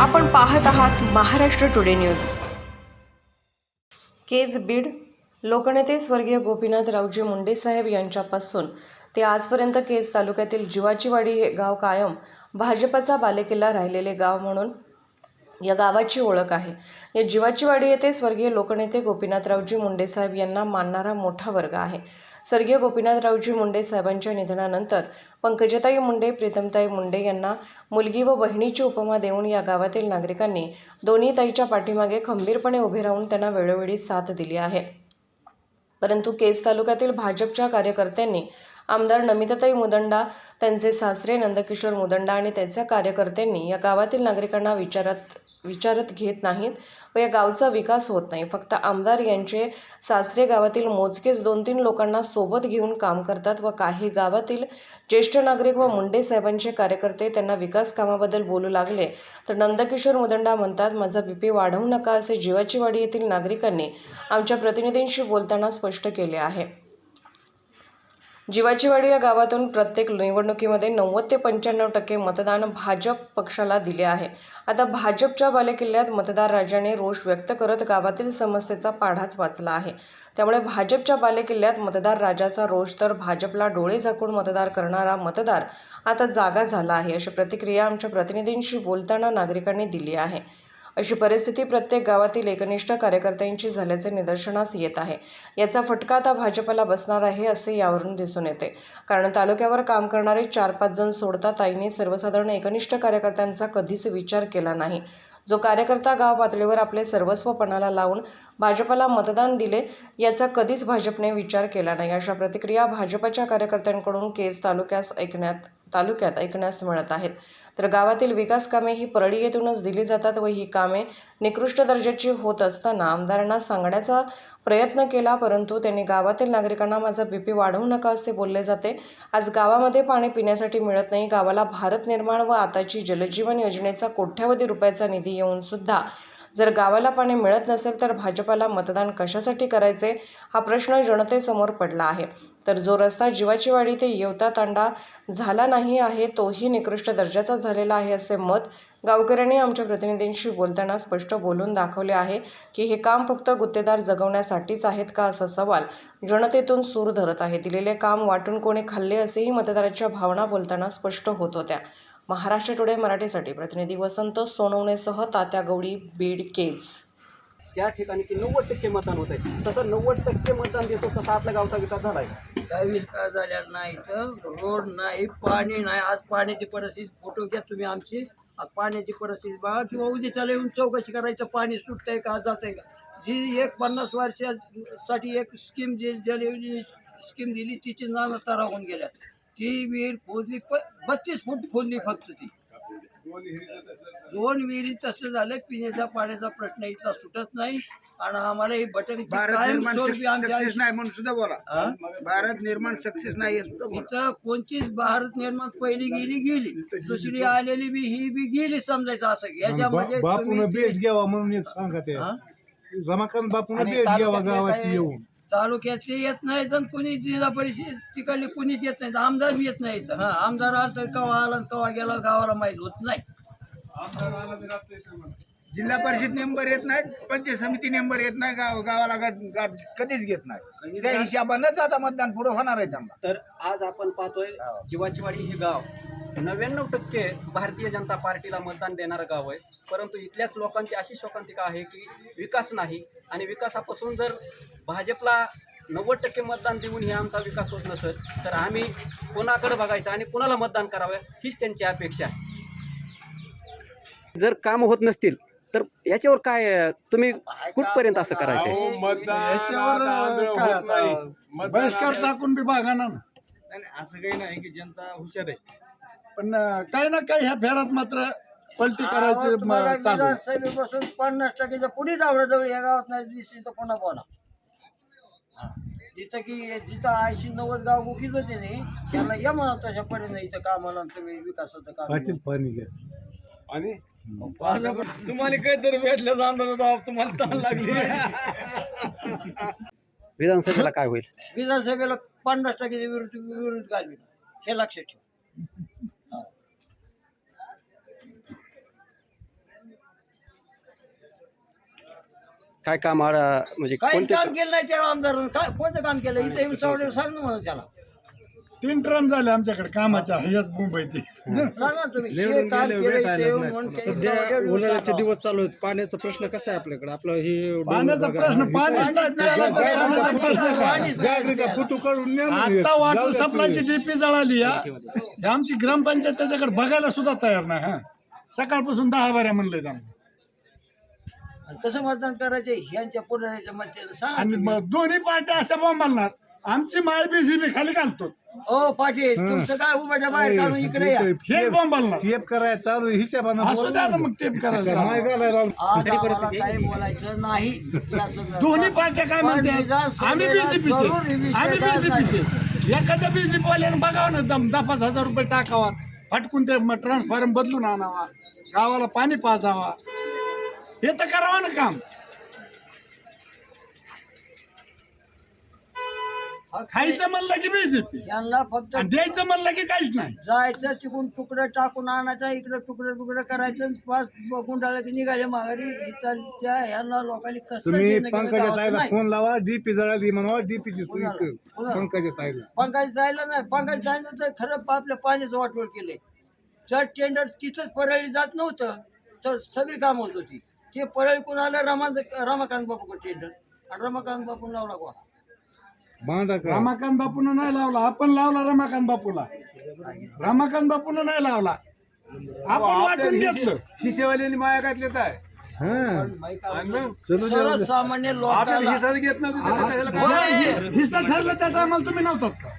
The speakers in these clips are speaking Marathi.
आपण पाहत आहात महाराष्ट्र टुडे न्यूज। केज बीड लोकनेते स्वर्गीय गोपीनाथरावजी मुंडे साहेब यांच्यापासून ते आजपर्यंत केज तालुक्यातील जिवाचीवाडी हे गाव कायम भाजपचा बालेकिल्ला राहिलेले गाव म्हणून या गावाची ओळख आहे। या जिवाचीवाडी येथे स्वर्गीय लोकनेते गोपीनाथरावजी मुंडे साहेब यांना मानणारा मोठा वर्ग आहे। स्वर्गीय गोपीनाथरावजी मुंडे साहेबांच्या निधनानंतर पंकजताई मुंडे, प्रीतमताई मुंडे यांना मुलगी व बहिणीची उपमा देऊन या गावातील नागरिकांनी दोन्ही ताईच्या पाठीमागे खंबीरपणे उभे राहून त्यांना वेळोवेळी साथ दिली आहे। परंतु केज तालुक्यातील भाजपच्या कार्यकर्त्यांनी आमदार नमिताताई मुदंडा, त्यांचे सासरे नंदकिशोर मुदंडा आणि त्यांच्या कार्यकर्त्यांनी या गावातील नागरिकांना विचारत घेत नाहीत व या गावचा विकास होत नाही। फक्त आमदार यांचे सासरे गावातील मोजकेच 2-3 लोकांना सोबत घेऊन काम करतात व काही गावातील ज्येष्ठ नागरिक व मुंडे साहेबांचे कार्यकर्ते त्यांना विकास कामाबद्दल बोलू लागले तर नंदकिशोर मुदंडा म्हणतात, माझा बीपी वाढवू नका असे जिवाचीवाडी येथील नागरिकांनी आमच्या प्रतिनिधींशी बोलताना स्पष्ट केले आहे। जिवाचीवाडी या गावातून प्रत्येक निवडणुकीमध्ये 90 ते 95% मतदान भाजप पक्षाला दिले आहे। आता भाजपच्या बालेकिल्ल्यात मतदार राजाने रोष व्यक्त करत गावातील समस्येचा पाढाच वाचला आहे। त्यामुळे भाजपच्या बालेकिल्ल्यात मतदार राजाचा रोष तर भाजपला डोळे झाकून मतदार करणारा मतदार आता जागा झाला आहे, अशी प्रतिक्रिया आमच्या प्रतिनिधींशी बोलताना नागरिकांनी दिली आहे। अशी परिस्थिती प्रत्येक गावातील एकनिष्ठ कार्यकर्त्यांची झाल्याचे निदर्शनास येत आहे। याचा फटका आता भाजपला बसणार आहे असे यावरून दिसून येते। कारण तालुक्यावर काम करणारे 4-5 जण सोडता ताईंनी सर्वसाधारण एकनिष्ठ कार्यकर्त्यांचा कधीच विचार केला नाही। जो कार्यकर्ता गाव पातळीवर आपले सर्वस्व पणाला लावून भाजपला मतदान दिले याचा कधीच भाजपने विचार केला नाही। अशा प्रतिक्रिया भाजपच्या कार्यकर्त्यांकडून केज तालुक्यात ऐकण्यास मिळत आहेत। तर गावातील विकास कामे ही परळी येथूनच दिली जातात व ही कामे निकृष्ट दर्जाची होत असताना आमदारांना सांगण्याचा प्रयत्न केला, परंतु त्यांनी गावातील नागरिकांना माझा बीपी वाढवू नका असे बोलले जाते। आज गावामध्ये पाणी पिण्यासाठी मिळत नाही। गावाला भारत निर्माण व आताची जलजीवन योजनेचा कोट्यावधी रुपयाचा निधी येऊन सुद्धा जर गावाला पाणी मिळत नसेल तर भाजपला मतदान कशासाठी करायचे हा प्रश्न जनतेसमोर पडला आहे। तर जो रस्ता जिवाचीवाडी ते येवता तांडा झाला नाही आहे तोही निकृष्ट दर्जाचा झालेला आहे असे मत गावकऱ्यांनी आमच्या प्रतिनिधींशी बोलताना स्पष्ट बोलून दाखवले आहे की हे काम फक्त गुत्तेदार जगवण्यासाठीच आहेत का असा सवाल जनतेतून सूर धरत आहे। दिलेले काम वाटून कोणी खाल्ले असेही मतदाराच्या भावना बोलताना स्पष्ट होत होत्या। महाराष्ट्र टुडे मराठीसाठी प्रतिनिधी वसंत सोनवणेसह तात्या गवळी, बीड, केज। ज्या ठिकाणी की 90% मतदान होत आहे तसं 90% मतदान देतो तसा आपल्या गावचा विकास झाला आहे। काय विकास झालेला नाही, तर रोड नाही, पाणी नाही। आज पाण्याची परिस्थिती फोटो घ्या तुम्ही आमची, आज पाण्याची परिस्थिती बघा किंवा उद्याच्याला येऊन चौकशी करायचं पाणी सुटतंय का जात आहे का। जी एक 50 वर्षासाठी एक स्कीम जल स्कीम दिली तिची नाव तरावून गेल्या। ती विहीर खोदली 32 फूट खोदली फक्त ती 2 विहिरी तसं झालं। पिण्याच्या पाण्याचा प्रश्न इथला सुटत नाही आणि आम्हाला ही बटन कायम स्वरूपी आमच्या नाही म्हणून सुद्धा बोला। भारत निर्माण सक्सेस नाही इथं कोणतीच भारत निर्माण पहिली गेली दुसरी आलेली बी ही बी गेली समजायचं असं। याच्यामध्ये बापून भेट घ्यावा म्हणून एक सांगा ते रमाकांत बापून भेट घ्यावा गावाची येऊन। तालुक्यातले येत नाहीत आणि कुणी जिल्हा परिषद तिकडले कुणीच येत नाहीत, आमदार बी येत नाहीत। आमदार आला तर कवा आला कवा गेला गावाला माहीत होत नाही। जिल्हा परिषद मेंबर येत नाहीत, पंचायत समिती मेंबर येत नाही, गावाला गाठ कधीच घेत नाही। त्या हिशोबानंच आता मतदान पुढे होणार आहे त्यांना। तर आज आपण पाहतोय जिवाचीवाडी हे गाव 99% भारतीय जनता पार्टीला मतदान देणारं गाव आहे। परंतु इथल्याच लोकांची अशी शोकांतिका आहे की विकास नाही आणि विकासापासून जर भाजपला 90% मतदान देऊन हे आमचा विकास होत नसेल तर आम्ही कोणाकडे बघायचं आणि कोणाला मतदान करावं हीच त्यांची अपेक्षा आहे। जर काम होत नसतील तर याच्यावर काय तुम्ही कुठपर्यंत असं करायचं? बहिष्कार टाकून बी बघा ना। असं काही नाही की जनता हुशार आहे, पण काही ना काही ह्या फेरात मात्र पलटी करायचे चालू। सभेपासून 50% कुणी जवळ या गावात नाही दिसली तर कोणा बोला। जिथं 80-90 गाव गुकीच होते नाही त्याला या म्हणा तशा पर्यंत इथं कामाला तुम्ही विकासाचं काम पाणी घ्या आणि तुम्हाला काहीतरी भेटलं जाणार तुम्हाला ताण लागली। विधानसभेला काय होईल? विधानसभेला 50% विरोध घालवी हे लक्षात ठेव। काय काम म्हणजे काहीच कोणते काम केलं नाही त्या आमदारानं. काय कोणतं काम केलं इथे येऊन सावडेवर सांग ना मला त्याला. 3 ट्रम झाले आमच्याकडे कामाच्या हेच मुंबईत सांगा तुम्ही हे काम केलं इथे येऊन म्हणून सध्या उन्हाळ्याचे दिवस चालू आहेत. पाण्याचा प्रश्न कसा आहे आपल्याकडे? आपलं हे पाण्याचा प्रश्न पाणीच नाही प्यायला तर पाण्याचा प्रश्न काय? फुटू काढून न्या ना. आता वॉटर सप्लायची डीपी जळाली हे आमची ग्रामपंचायत त्याच्याकडे बघायला सुद्धा तयार नाही. हा सकाळपासून 10 बाऱ्या म्हणले त्यांना. कसं मतदान करायचं ह्यांच्या पुढाऱ्याच्या मते सांगा आणि तुम्ही. मग दोन्ही पार्ट्या अशा बोंबालणार आमची माय बीसीबी खाली घालतो हो पाटील तुमचं काय उभाट्या बाहेर काढून इकडे या. हेच बोंबालणार टेप करायचं चालू हिशेबानं असू द्या ना मग तेच करायला. नाही झालं राव. आज आम्हाला काही बोलायचं नाही या संदर्भात. दोन्ही पार्ट्या काय पण म्हणतात विधानसभेला आम्ही बीजेपीचे जरूर ही विषय आम्ही गाजणार. बीजेपीचे. एखाद्या बीजेपी वाल्याने बघावं ना 10,000 रुपये टाकावा फटकून ते ट्रान्सफॉर्म बदलून आणावा गावाला पाणी पाजावा हे तर करावं ना काम. खायचं म्हणलं की बीजेपी यांना फक्त आणि द्यायचं म्हणलं की काहीच नाही. जायचं तिकडून तुकडं टाकून आणायचं इकडं तुकडं करायचं पाच गुंडाला की निघाले माघारी इथल्या ह्यांना लोकांनी कसं तुम्ही देणं घेणं पंकजा गावात ताईला नाही. फोन लावा. डीपी जळाली म्हणा डीपीची सोय कर. कोणाला? पंकजा ताईला पंकज जायला नाही पंकज जायला तर खरं आपल्या पाण्याचं वाटोळ केलंय. जर टेंडर तिथंच परळी जात नव्हतं तर सगळी कामं होत होती. ते परळी कुणाला रमाकांत बापू टेंडर आणि रमाकांत बापू लावला गोळा. बांधा का रमाकांत बापून नाही लावला आपण लावला रमाकांत बापूला. रमाकांत बापून नाही लावला आपण वाटून घेतलं. हिशेवाल्याने माया घातलेत आहे सर्वसामान्य लोकांना घेत नव्हते. हिस्सा ठरलं त्या टायमाला तुम्ही नव्हतात का?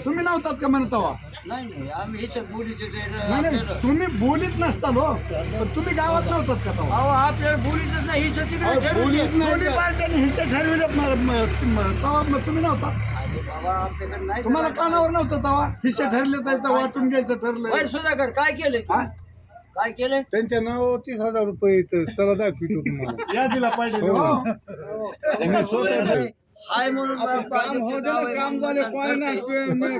तुम्ही नव्हतात का म्हणत तेव्हा? नाही आम्ही हे बोलीत नाही, तुम्ही बोलीत नसता लो पण तुम्ही गावात नव्हतात का तेव्हा? आपल्याला बोलीतच नाही हिस्सा तिकडे ठरवली. दोन्ही पार्ट्यांनी हिस्से ठरविले तेव्हा मग तुम्ही नव्हता. अरे बाबा आमच्याकडे नाही. तुम्हाला कानावर नव्हतं तेव्हा हिस्से ठरले तर वाटून घ्यायचं ठरलं. बाहेर सुधाकर काय केलंय तू? हा? काय केलंय? त्यांच्या नावावर 30,000 रुपये येतं. चला दाखवतो तुम्हाला. या दिला पाहिजे हो. ते काय चोरायचं आहे? हाय म्हणून काम झाले पाणी नाही तुम्ही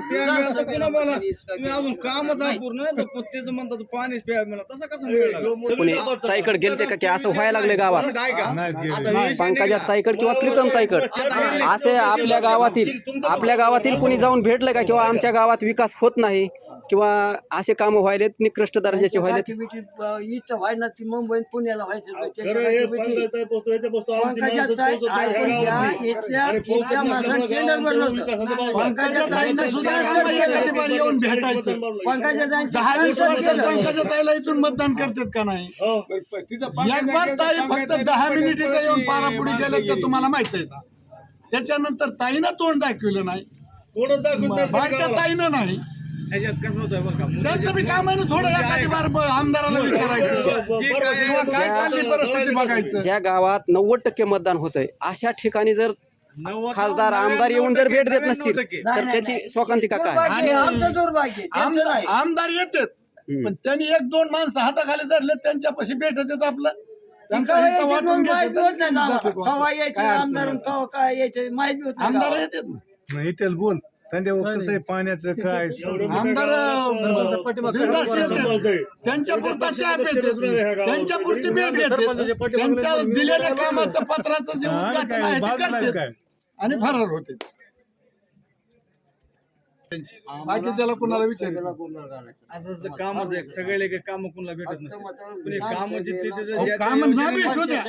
अजून कामच आहे पूर्ण त्याचं म्हणतात पाणीच प्यायला मिळालं तसं कसं मिळणार? कोणी ताईकडे गेलते का की असं व्हायला लागले गावात? नाही गेले. पंकजा ताईकड किंवा प्रीतम ताईकड असे आपल्या गावातील कोणी जाऊन भेटलं का किंवा आमच्या गावात विकास होत नाही किंवा असे कामं व्हायलेत निकृष्ट दर्जाचे व्हायलेत? इथं व्हायला ती मुंबईत पुण्याला व्हायचं इथल्या माणसानं टेंडर भरलं होतं. पंकजा ताईनं सुद्धा एखादी बारी येऊन भेटायचं. पंकजा 10-20 वर्षात पंकजा ताईला इथून मतदान करतात का नाही? एक बार ताई फक्त 10 मिनिट इथं येऊन पारापुढे गेले तर तुम्हाला माहित आहे का? त्याच्यानंतर ताईनं तोंड दाखवलं नाही बारक्या ताईनं नाही. त्यांचं बी काम आहे ना थोडं एखादी बार आमदाराला विचारायचं किंवा काय चालली परिस्थिती बघायचं. ज्या गावात 90% मतदान होतंय अशा ठिकाणी जर खासदार आमदार येऊन जर भेट देत नसतील तर त्याची शोकांतिका काय? आणि आमचं दुर्भाग्य त्यांचं नाही. आमदार येतात पण त्यांनी 1-2 माणसं हाताखाली धरले त्यांच्यापाशी भेटत येत आपलं त्यांचा हिस्सा वाटून घेतात. कवा यायचे आमदार कवा काय यायचे माहिती होत नाही आमदार गावात. येतात ना. नाही त्याला बोल. त्यांच्यावर कसं आहे पाण्याचं काय आमदार बिनधास्त येतात. त्यांच्या पुरता चहा पितात त्यांच्या पुरती भेट घेतात त्यांच्या दिलेल्या कामाचं पत्राचं जे उद्घाटन आहे ते करतात आणि फरार होते. बाकीच्याला कुणाला विचारलं असं कामच आहे सगळे काम कुणाला भेटत नसते फक्त काम काम ना भेटू द्या